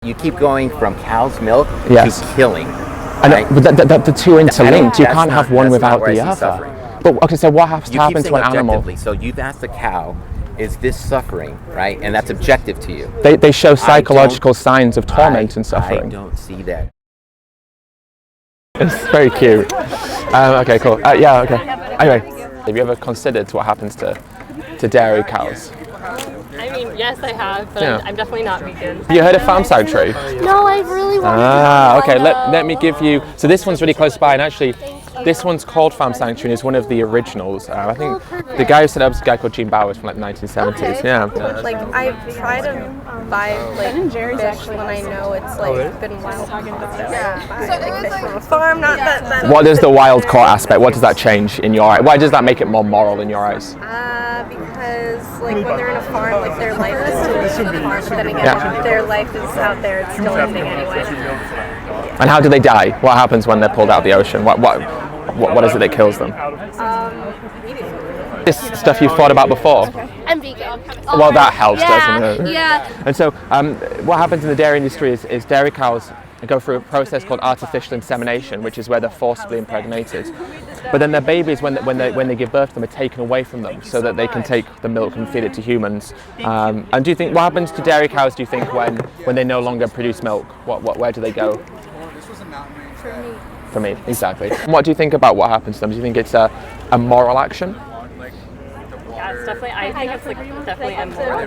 you keep going from cow's milk Yes. to killing. And Right? but the two interlinked. You That's can't have not- one that's not without where I the see other. suffering. But okay, so what has to You happen keep to saying an animal? objectively, so you've asked the cow, is this suffering, right? And that's objective to you. They show psychological signs of torment and I suffering. don't see that. It's very cute. Okay, cool. Yeah, okay. Anyway, have you ever considered what happens to dairy cows? I mean, yes, I have, but Yeah. I'm definitely not vegan. Have you heard of farm sanctuary? No, I really want Okay, let me give you, so this one's really close by, and actually this one's called Farm Sanctuary and is one of the originals. I think the guy who set it up is a guy called Gene Bowers from like the 1970s. Yeah. Like I try to buy like fish when I know it's like been wild caught. Like fish from a farm, not that. What does the wild caught aspect, what does that change in your eyes? Why does that make it more moral in your eyes? Because like when they're in a farm, like their life is still in the farm, but then again, their life is out there. It's still ending anyway. And how do they die? What happens when they're pulled out of the ocean? What is it that kills them? This stuff you've thought about before? I'm vegan. Well, that helps, doesn't it? Yeah. And so what happens in the dairy industry is dairy cows go through a process called artificial insemination, which is where they're forcibly impregnated. But then their babies, when they give birth to them, are taken away from them so that they can take the milk and feed it to humans. And do you think, what happens to dairy cows, do you think, when they no longer produce milk? Where do they go? For me, exactly. And what do you think about what happens to them? Do you think it's a moral action? Yeah, it's definitely, I think it's like definitely immoral.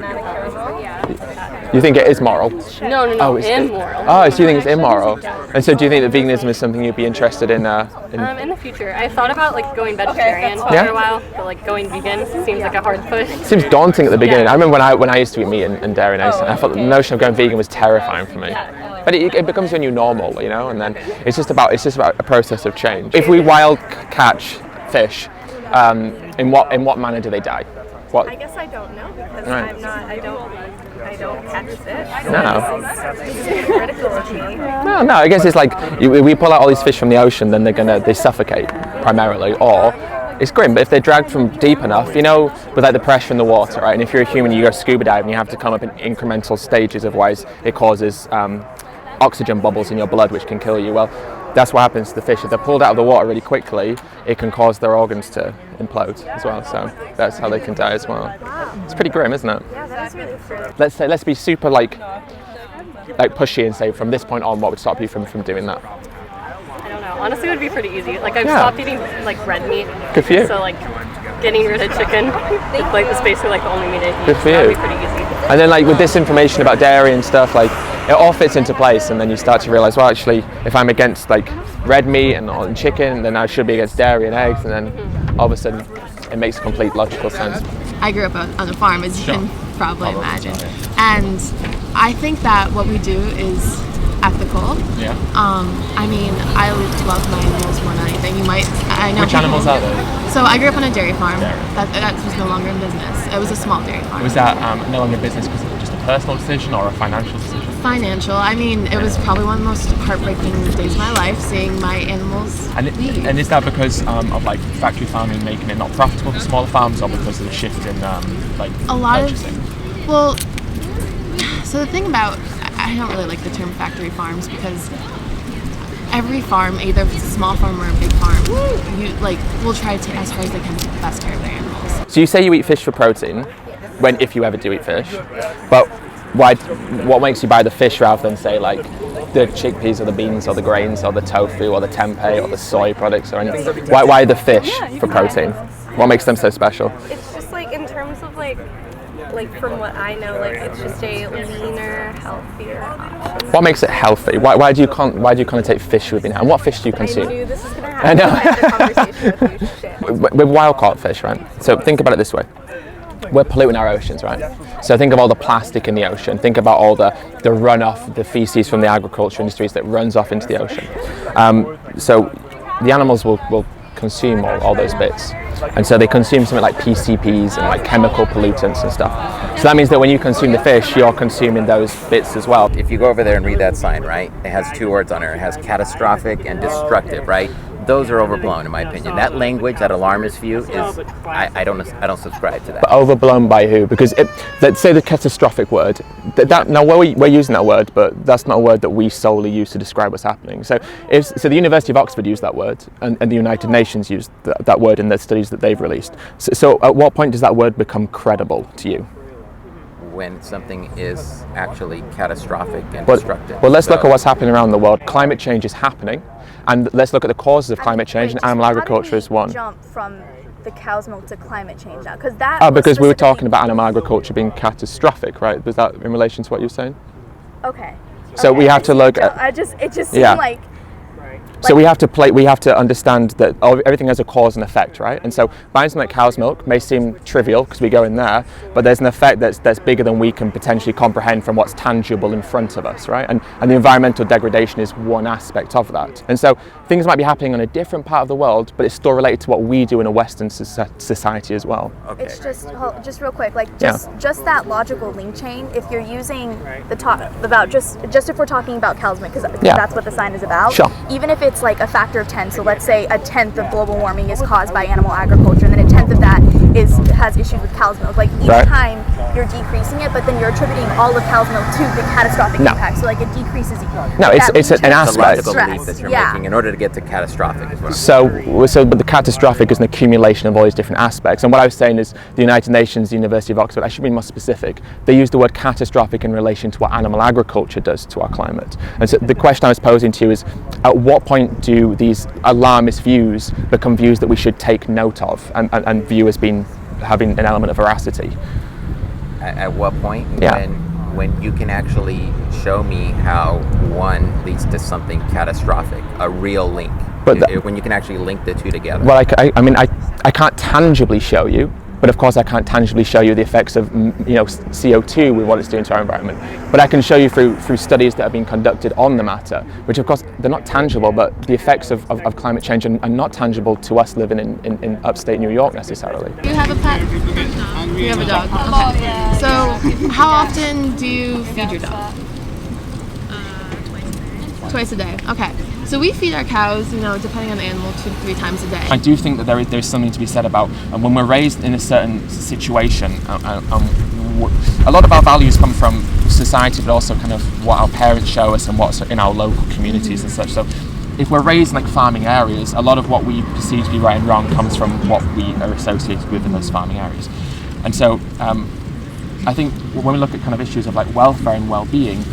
You think it is moral? No, it's immoral. Oh, so you think it's immoral? And so do you think that veganism is something you'd be interested in? In the future, I thought about like going vegetarian for a while, but like going vegan seems like a hard push. It seems daunting at the beginning. I remember when I used to eat meat and dairy, and I thought the notion of going vegan was terrifying for me. But it becomes your new normal, you know, and then it's just about a process of change. If we wild catch fish, in what manner do they die? I guess I don't know because I don't catch fish. It's critical to me. No. I guess it's like we pull out all these fish from the ocean, then they suffocate primarily, or it's grim. But if they're dragged from deep enough, you know, with like the pressure in the water, right? And if you're a human, you go scuba diving, you have to come up in incremental stages, otherwise it causes oxygen bubbles in your blood, which can kill you. Well, that's what happens to the fish. If they're pulled out of the water really quickly, it can cause their organs to implode as well. So that's how they can die as well. It's pretty grim, isn't it? Yeah, that's really true. Let's be super like pushy and say from this point on, what would stop you from doing that? I don't know. Honestly, it would be pretty easy. Like I've stopped eating like red meat. Good for you. So like getting rid of chicken, like it's basically like the only meat I eat. Good for That would you. be pretty easy. And then like with this information about dairy and stuff, like it all fits into place, and then you start to realize, well, actually, if I'm against like red meat and chicken, then I should be against dairy and eggs, and then all of a sudden it makes complete logical sense. I grew up on a farm, as you can probably imagine, and I think that what we do is ethical. Yeah. I mean, I love my animals more than anything. I know. Which animals are there? So I grew up on a dairy farm. That was no longer in business. It was a small dairy farm. Was that no longer business because of just a personal decision or a financial decision? Financial. I mean, it was probably one of the most heartbreaking days of my life, seeing my animals leave. And is that because of like factory farming making it not profitable for smaller farms, or because of the shift in like a lot purchasing? Well, so the thing about, I don't really like the term factory farms because every farm, either if it's a small farm or a big farm, will try to take as hard as they can to take the best care of their animals. So you say you eat fish for protein, if you ever do eat fish, but what makes you buy the fish rather than say like the chickpeas or the beans or the grains or the tofu or the tempeh or the soy products or anything? Why the fish for protein? What makes them so special? It's just like in terms of like from what I know, like it's just a leaner, healthier option. What makes it healthy? Why do you connotate fish with it? And what fish do you consume? I knew this was going to happen. I had a conversation with you. Shit. With wild caught fish, right? So think about it this way. We're polluting our oceans, right? So think of all the plastic in the ocean. Think about all the runoff, the feces from the agriculture industries that runs off into the ocean. So the animals will consume all those bits. And so they consume something like PCPs and like chemical pollutants and stuff. So that means that when you consume the fish, you're consuming those bits as well. If you go over there and read that sign, right, it has two words on it. It has catastrophic and destructive, right? those are overblown in my opinion. That language, that alarmist view, is I don't subscribe to that. But overblown by who? Because let's say the catastrophic word. Now we're using that word, but that's not a word that we solely use to describe what's happening. So the University of Oxford used that word, and the United Nations used that word in their studies that they've released. So at what point does that word become credible to you? When something is actually catastrophic and destructive. Well, let's look at what's happening around the world. Climate change is happening, and let's look at the causes of climate change, and animal agriculture is one. Jump from the cow's milk to climate change now, because that. Because we were talking about animal agriculture being catastrophic, right? Was that in relation to what you're saying? Okay. So we have to look at. It just seemed like. So we have to understand that everything has a cause and effect, right? And so buying something like cow's milk may seem trivial because we go in there, but there's an effect that's bigger than we can potentially comprehend from what's tangible in front of us, right? And the environmental degradation is one aspect of that. And so things might be happening on a different part of the world, but it's still related to what we do in a Western society as well. Okay. It's just real quick, like just that logical link chain. If you're using the talk about just if we're talking about cow's milk, because that's what the sign is about. Sure. Even if it's like a factor of 10, so let's say a tenth of global warming is caused by animal agriculture, and then a tenth of that has issues with cow's milk. Like each time you're decreasing it, but then you're attributing all of cow's milk to the catastrophic impact. So like it decreases. No, it's an aspect. It's a logical leap that you're making in order to get to catastrophic as well. But the catastrophic is an accumulation of all these different aspects. And what I was saying is the United Nations, the University of Oxford, I should be more specific, they use the word catastrophic in relation to what animal agriculture does to our climate. And so the question I was posing to you is, at what point do these alarmist views become views that we should take note of and view as having an element of veracity? At what point? When you can actually show me how one leads to something catastrophic, a real link. But when you can actually link the two together. Well, I can't tangibly show you, but of course I can't tangibly show you the effects of CO2 with what it's doing to our environment. But I can show you through studies that have been conducted on the matter, which of course they're not tangible, but the effects of climate change are not tangible to us living in upstate New York necessarily. Do you have a pet? You have a dog. Okay. So how often do you feed your dog? Twice a day. Okay. So we feed our cows, depending on the animal, 2 to 3 times a day. I do think that there's something to be said about when we're raised in a certain situation. A lot of our values come from society, but also kind of what our parents show us and what's in our local communities and such. So if we're raised in like farming areas, a lot of what we perceive to be right and wrong comes from what we are associated with in those farming areas. And so I think when we look at kind of issues of like welfare and well-being,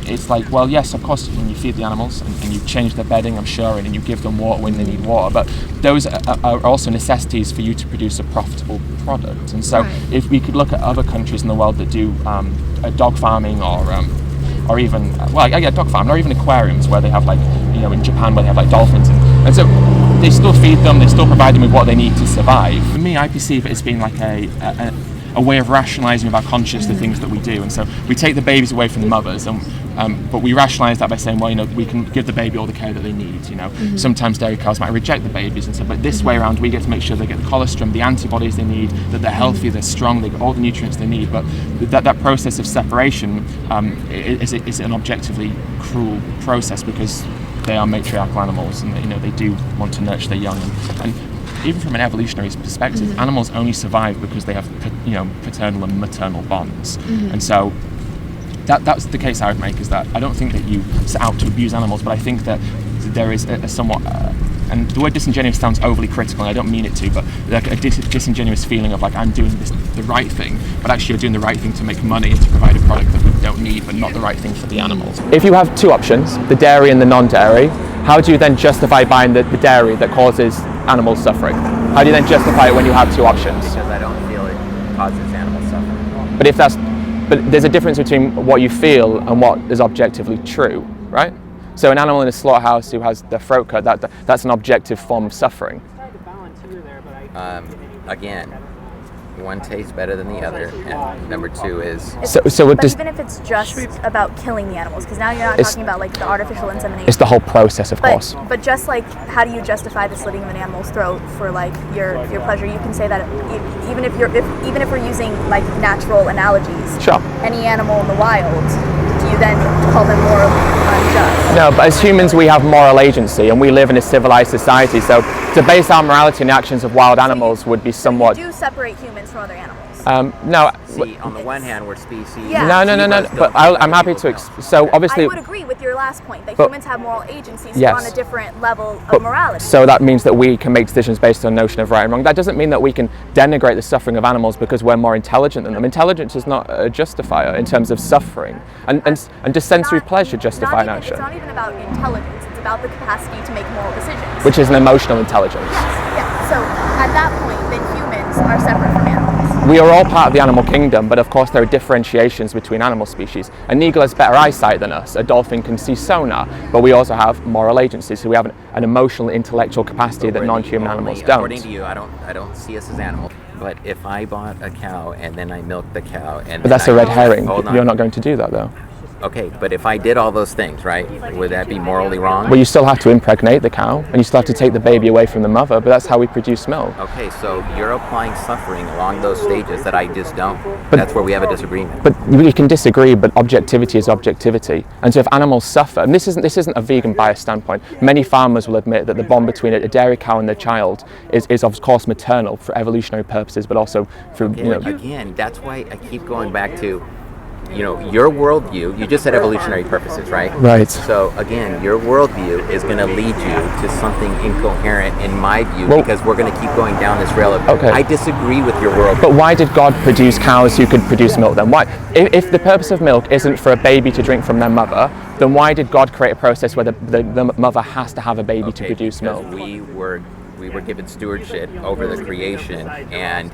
it's like, well, yes, of course, when you feed the animals and you change their bedding, I'm sure, and you give them water when they need water, but those are also necessities for you to produce a profitable product. And so if we could look at other countries in the world that do dog farming or even, dog farming, or even aquariums where they have like, in Japan where they have like dolphins, and so they still feed them, they still provide them with what they need to survive. For me, I perceive it as being like a way of rationalising with our conscience the things that we do. And so we take the babies away from the mothers, but we rationalise that by saying, well, we can give the baby all the care that they need. Sometimes dairy cows might reject the babies and stuff, but this way around we get to make sure they get the colostrum, the antibodies they need, that they're healthy, they're strong, they get all the nutrients they need. But that process of separation is an objectively cruel process because they are matriarchal animals, and they do want to nurture their young. And even from an evolutionary perspective, animals only survive because they have paternal and maternal bonds. And so that's the case I would make, is that I don't think that you set out to abuse animals, but I think that there is a somewhat and the word disingenuous sounds overly critical, and I don't mean it to, but like a disingenuous feeling of like, I'm doing the right thing, but actually you're doing the right thing to make money and to provide a product that we don't need, but not the right thing for the animals. If you have 2 options, the dairy and the non-dairy, how do you then justify buying the dairy that causes animal suffering? How do you then justify it when you have 2 options? Because I don't feel it causes animal suffering. But there's a difference between what you feel and what is objectively true, right? So an animal in a slaughterhouse who has their throat cut, that's an objective form of suffering. Again, one tastes better than the other, and number 2 is... Even if it's just about killing the animals, because now you're not talking about like the artificial insemination. It's the whole process, of course. But just like, how do you justify the slitting of an animal's throat for like your pleasure? You can say that even if we're using like natural analogies, sure, any animal in the wild, do you then call them morally unjust? does. No, but as humans we have moral agency and we live in a civilized society, so to base our morality on the actions of wild animals would be somewhat... You do separate humans from other animals. No. See, on the one hand, we're species. Yeah. No. But I'm happy to. So obviously, I would agree with your last point that but, humans have moral agency, so yes, we're on a different level of morality. So that means that we can make decisions based on a notion of right and wrong. That doesn't mean that we can denigrate the suffering of animals because we're more intelligent than them. Intelligence is not a justifier in terms of suffering. And does sensory pleasure justify an action? It's not even about intelligence. It's about the capacity to make moral decisions. Which is an emotional intelligence. Yes. So at that point, then humans are separate from animals. We are all part of the animal kingdom, but of course there are differentiations between animal species. An eagle has better eyesight than us, a dolphin can see sonar, but we also have moral agency, so we have an emotional, intellectual capacity that non-human animals don't. According to you, I don't see us as animals. But if I bought a cow and then I milked the cow and... But that's a red herring. You're not going to do that though. Okay, but if I did all those things, right, would that be morally wrong? Well, you still have to impregnate the cow, and you still have to take the baby away from the mother, but that's how we produce milk. Okay, so you're applying suffering along those stages that I just don't. But that's where we have a disagreement. But we can disagree, but objectivity is objectivity. And so if animals suffer, and this isn't a vegan bias standpoint, many farmers will admit that the bond between a dairy cow and their child is of course maternal for evolutionary purposes, but also for, Again, that's why I keep going back to, your worldview. You just said evolutionary purposes, right? Right. So again, your worldview is going to lead you to something incoherent in my view, because we're going to keep going down this rail of, I disagree with your worldview. But why did God produce cows who could produce milk then? Why, if the purpose of milk isn't for a baby to drink from their mother, then why did God create a process where the mother has to have a baby to produce milk? We were given stewardship over the creation, and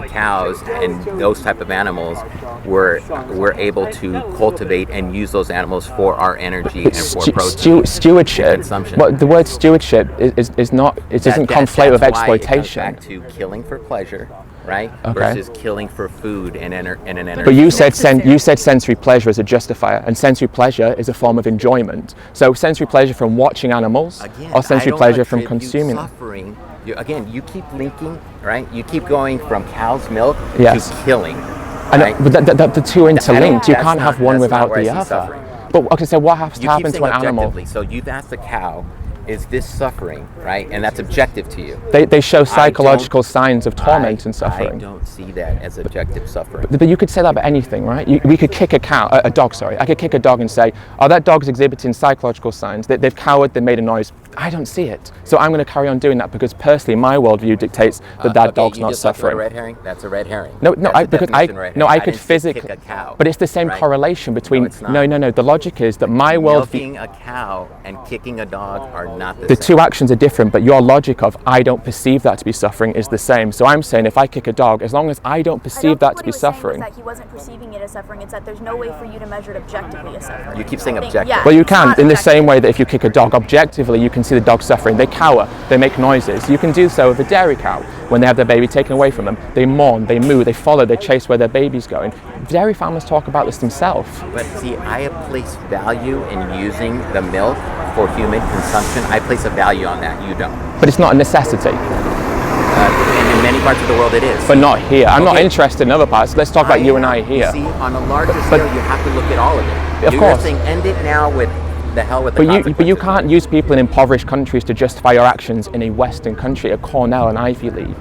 cows and those type of animals were able to cultivate and use those animals for our energy and for protein stewardship consumption. Well, the word stewardship is not. It doesn't conflate with exploitation. It comes back to killing for pleasure, right? Versus killing for food and an energy. But you said sensory pleasure is a justifier, and sensory pleasure is a form of enjoyment. So sensory pleasure from watching animals, or sensory pleasure from consuming them. You keep linking, right? You keep going from cow's milk Yes. to killing. Right? But the two are interlinked. You can't have one without the other. But okay, so what has to happen to an animal? So you've asked the cow, is this suffering, right? And that's objective to you. They show psychological signs of torment and suffering. I don't see that as objective suffering. But you could say that about anything, right? We could kick a dog. I could kick a dog and say, oh, that dog's exhibiting psychological signs. They've cowered, they made a noise. I don't see it. So I'm going to carry on doing that because personally my worldview dictates that dog's not suffering. A red herring? That's a red herring. I could physically kick a cow. But it's the same correlation between no. The logic is that my worldview. Milking a cow and kicking a dog are not the same. The two two actions are different, but your logic of I don't perceive that to be suffering is the same. So I'm saying if I kick a dog, as long as I don't perceive that to be suffering. That he wasn't perceiving it as suffering. It's that there's no way for you to measure it objectively as suffering. You keep saying objective. Yeah, well, you can, in the same way that if you kick a dog objectively, you can see the dog suffering. They cower, they make noises. You can do so with a dairy cow. When they have their baby taken away from them, they mourn, they moo, they follow, they chase where their baby's going. Dairy farmers talk about this themselves. But see, I place value in using the milk for human consumption. I place a value on that. You don't. But it's not a necessity. And in many parts of the world it is. But not here. I'm not interested in other parts. Let's talk about you and I here. See, on a larger scale, you have to look at all of it. Of course. You're saying end it now with the hell with the consequences. But you can't use people in impoverished countries to justify your actions in a Western country, a Cornell, an Ivy League.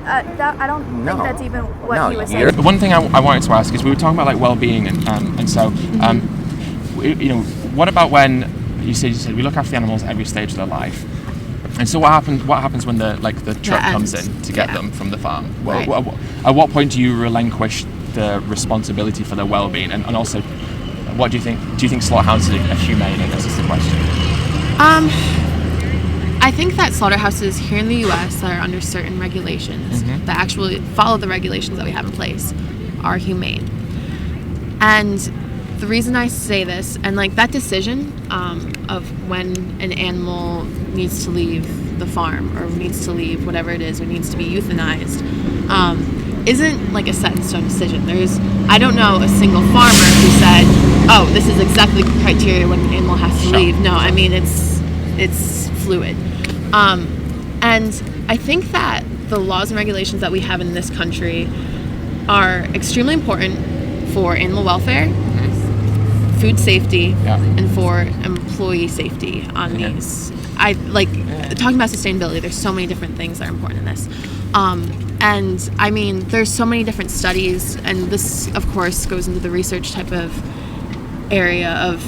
I don't think that's even what he was saying. One thing I wanted to ask is we were talking about like well-being and so what about when you said we look after the animals at every stage of their life, and so what happens when the truck comes in to get them from the farm? Right. At what point do you relinquish the responsibility for their well-being, and also what do you think slaughterhouses are humane? I guess is the question. I think that slaughterhouses here in the U.S. that are under certain regulations that actually follow the regulations that we have in place are humane. And the reason I say this, and like that decision of when an animal needs to leave the farm or needs to leave whatever it is or needs to be euthanized, isn't like a set in stone decision. I don't know a single farmer who said, oh, this is exactly the criteria when an animal has to leave. No, I mean it's fluid. And I think that the laws and regulations that we have in this country are extremely important for animal welfare, food safety Yeah. and for employee safety on these. I like talking about sustainability. There's so many different things that are important in this. And I mean, there's so many different studies, and this, of course, goes into the research type of area of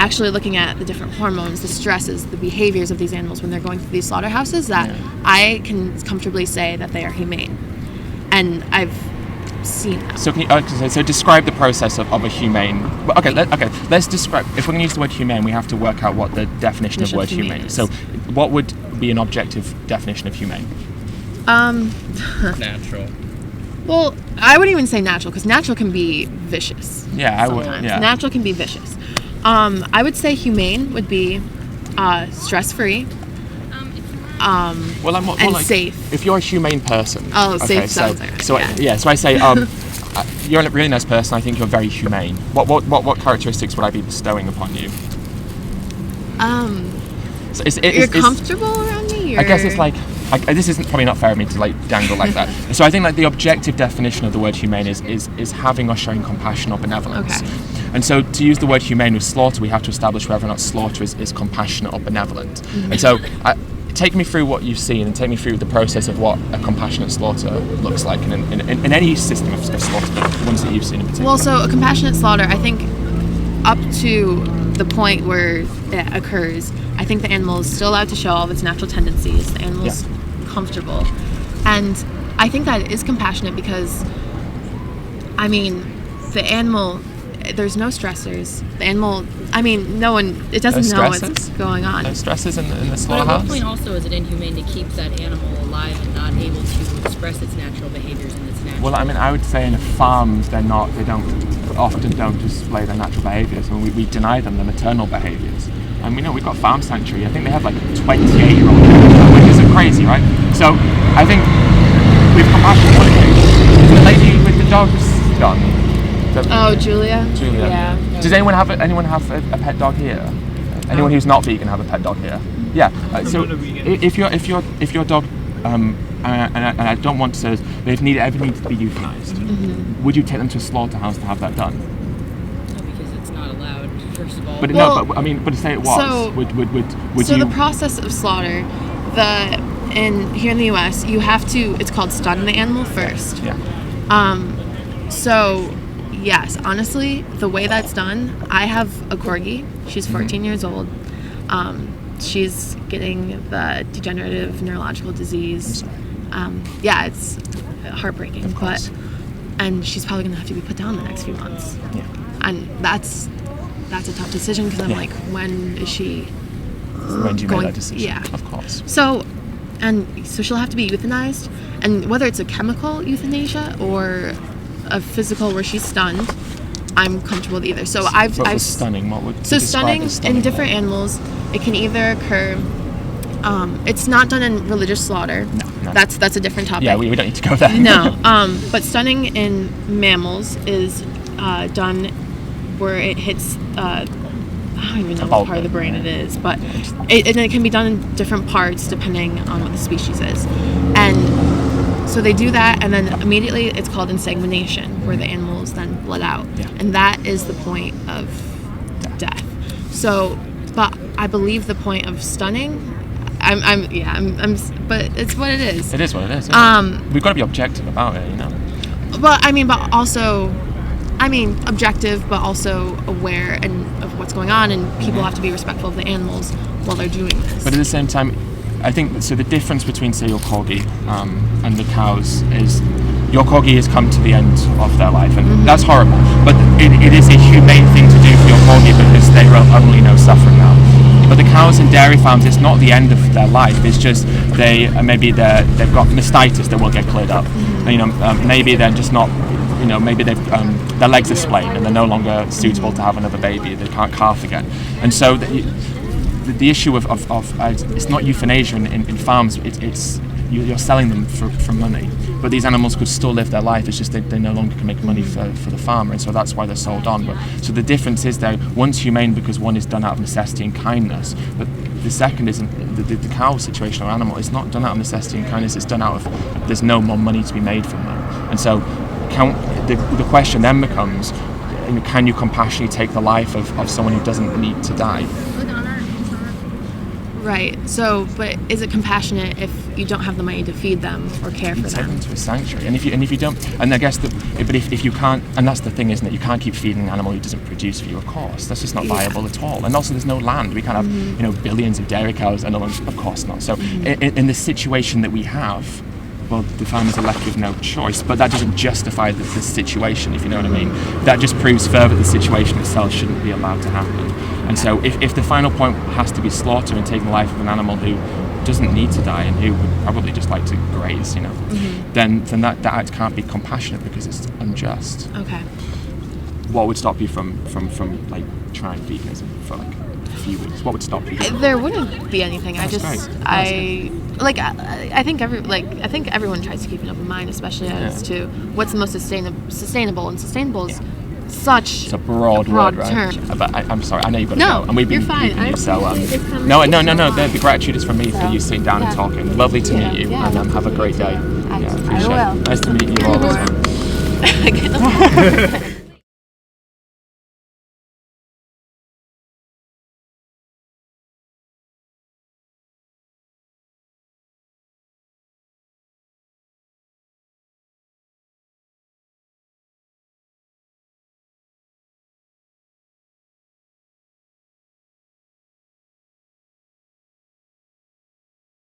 actually looking at the different hormones, the stresses, the behaviors of these animals when they're going through these slaughterhouses, that I can comfortably say that they are humane. And I've seen that. So can you, so describe the process of a humane. Okay, let's describe. If we're going to use the word humane, we have to work out what the definition of the word humane is. So, what would be an objective definition of humane? Natural. Well, I wouldn't even say natural, because natural can be vicious. Yeah, I would. Sometimes. Yeah. Natural can be vicious. I would say humane would be stress-free. Well, I'm and like, safe. If you're a humane person. Oh, safe so, sounds like so yeah. So I say, you're a really nice person. I think you're very humane. What characteristics would I be bestowing upon you? So you're comfortable around me? I guess it's like this isn't probably not fair of me to like dangle like that. So I think like the objective definition of the word humane is having or showing compassion or benevolence. Okay. And so to use the word humane with slaughter, we have to establish whether or not slaughter is compassionate or benevolent. And so take me through what you've seen and take me through the process of what a compassionate slaughter looks like in any system of slaughter, but the ones that you've seen in particular. Well, so a compassionate slaughter, I think up to the point where it occurs, I think the animal is still allowed to show all of its natural tendencies. The animal's comfortable. And I think that it is compassionate because, I mean, the animal, there's no stressors. The animal, I mean, no one, it doesn't know what's going on. No stresses in the But at slaughterhouse? what point also is it inhumane to keep that animal alive and not able to express its natural behaviors in its natural? Well, I mean, I would say in farms, they often don't display their natural behaviours. I mean, we deny them the maternal behaviours. And we know we've got farm sanctuary. I think they have like 28-year-old, which isn't crazy, right? So I think with compassion, what is the lady with the dogs gone? Oh, Julia? Julia. Yeah. Does anyone have a pet dog here? Anyone who's not vegan have a pet dog here? Yeah. So if your dog and I don't want to say this, but if ever needs to be euthanized, would you take them to a slaughterhouse to have that done? No, because it's not allowed. First of all. But say it was. So, would so you? the process of slaughter, here in the U.S., you have to. It's called stun the animal first. Yeah. So, yes, honestly, the way that's done, I have a corgi. She's 14 years old. She's getting the degenerative neurological disease. Yeah, it's heartbreaking, and she's probably gonna have to be put down the next few months. Yeah. And that's a tough decision because I'm like, when is she? When do you make that decision? Yeah, of course. So she'll have to be euthanized, and whether it's a chemical euthanasia or a physical where she's stunned, I'm comfortable with either. So I've stunning. What would so stunning in different animals, it can either occur. It's not done in religious slaughter. No. That's a different topic. Yeah, we don't need to go there. No. But stunning in mammals is done where it hits. I don't even know what part of the brain it is, but it can be done in different parts depending on what the species is, and so they do that, and then immediately it's called insemination, where the animal is then bled out, and that is the point of death. So, but I believe the point of stunning, but it's what it is. It is what it is. Yeah. We've got to be objective about it, you know. But also objective, but also aware of what's going on, and people have to be respectful of the animals while they're doing this. But at the same time, I think so. The difference between, say, your corgi and the cows is your corgi has come to the end of their life, and that's horrible. But it is a humane thing to do for your corgi because they will only know suffering now. But the cows in dairy farms, it's not the end of their life. It's just they've got mastitis that won't get cleared up. And, maybe they're just not. Maybe their legs are splayed and they're no longer suitable to have another baby. They can't calf again, and so the issue of it's not euthanasia in farms. You're selling them for money, but these animals could still live their life. It's just they no longer can make money for the farmer, and so that's why they're sold on. But so the difference is there. One's humane because one is done out of necessity and kindness, but the second isn't. The cow situation or animal is not done out of necessity and kindness. It's done out of there's no more money to be made from them, and so. The question then becomes, can you compassionately take the life of someone who doesn't need to die? Right. So, but is it compassionate if you don't have the money to feed them or care for Take them? them to a sanctuary, and if you don't, and I guess but if you can't, and that's the thing, isn't it? You can't keep feeding an animal who doesn't produce for you, of course. That's just not viable at all. And also, there's no land. We can't have billions of dairy cows, and of course not. So, in the situation that we have, well, the farmers are left with no choice. But that doesn't justify the situation, if you know what I mean. That just proves further the situation itself shouldn't be allowed to happen. And so, if the final point has to be slaughter and taking the life of an animal who doesn't need to die and who would probably just like to graze, then that act can't be compassionate because it's unjust. Okay. What would stop you from like trying veganism for like a few weeks? What would stop you? There wouldn't be anything. That's great. I think everyone tries to keep an open mind, especially as to what's the most sustainable, and sustainable is such it's a broad word, right? term. But I'm sorry, I know you've got to No, go, and we've been you're fine. keeping you. So no. The gratitude is from me for you sitting down and talking. Lovely to meet you, and have a great day. Yeah, appreciate it. Nice to meet you all.